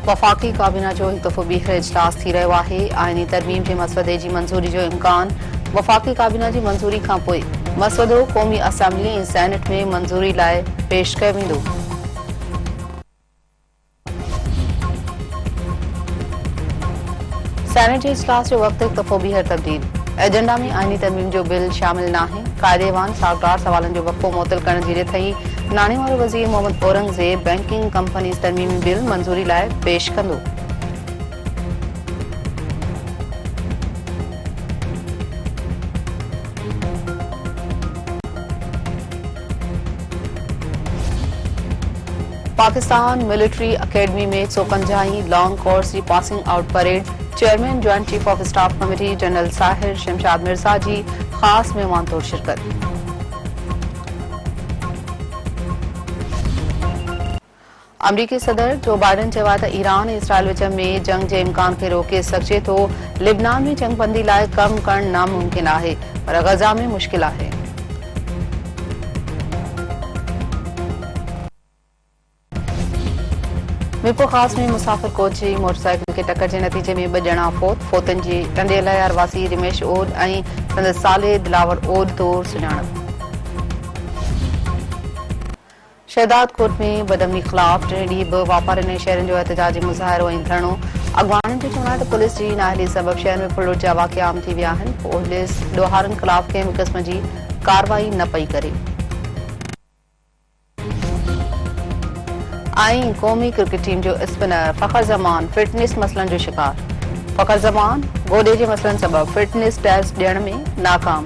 वफ़ाक़ी काबीना जो हिकु दफ़ो ॿीहर इजलास थी रहियो आहे। आइनी तरमीम जे मसवदे जी मंज़ूरी जो इम्कान। वफ़ाक़ी काबीना जी मंज़ूरी खां पोइ मसवदो क़ौमी असेंबली ऐं सेनेट में मंज़ूरी लाइ पेश कयो वेंदो। सेनेट जे इजलास जो वक़्तु हिकु दफ़ो ॿीहर तब्दील। एजेंडा में आइनी तरमीम जो बिल शामिल नाहे। क़ाइदेवान साॻार सवालनि जो वक़्फ़ो मुअतल करण जी रिथई। नाणे वारो वज़ीर मोहम्मद औरंगज़ेब बैंकिंग कंपनीज़ तरमीमी बिल मंज़ूरी लाइ पेश कंदो। पाकिस्तान मिलिट्री अकेडमी में 151 लॉन्ग कोर्स की passing out parade. Chairman joint chief of staff committee general Sahir Shamshad Mirza जी ख़ास मेहमान तौर शिरकत। अमरीकी सदर जो बाइडन चयो आहे त ईरान ऐं इसराइल विच में जंग जे इम्कान खे रोके सघिजे थो। लिबनान में जंगबंदी लाइ कमु करणु नामुमकिन आहे, पर गज़ा में मुश्किल आहे। मीरपुर ख़ास में मुसाफ़िर कोच जी मोटरसाइकिल के टक्कर के नतीजे में 2 ॼणा फोतन जी टंडेलयार वासी रिमेश ओड ऐं संदसि साले दिलावर ओड तौर सुञाणप। शहदाद कोट में बदमनी ख़िलाफ़ टिएं ॾींहुं 2 वापारियुनि ऐं शहरनि जो एहतजाजी मुज़ाहिरो ऐं धरणो। अॻवाननि जो चवणु आहे त पुलिस जी नाअहली सबबि शहर में फुलुट जा वाक़िआ आम थी विया आहिनि। पुलिस ॾोहारनि ख़िलाफ़ कंहिं बि क़िस्म जी कार्रवाई न पई करे। ऐं क़ौमी क्रिकेट टीम जो स्पिनर फ़खर ज़मान फिटनेस मसइलनि जो शिकार। फ़खर ज़मान गोॾे जे मसइलनि सबबि फिटनेस टेस्ट ॾियण में नाकाम।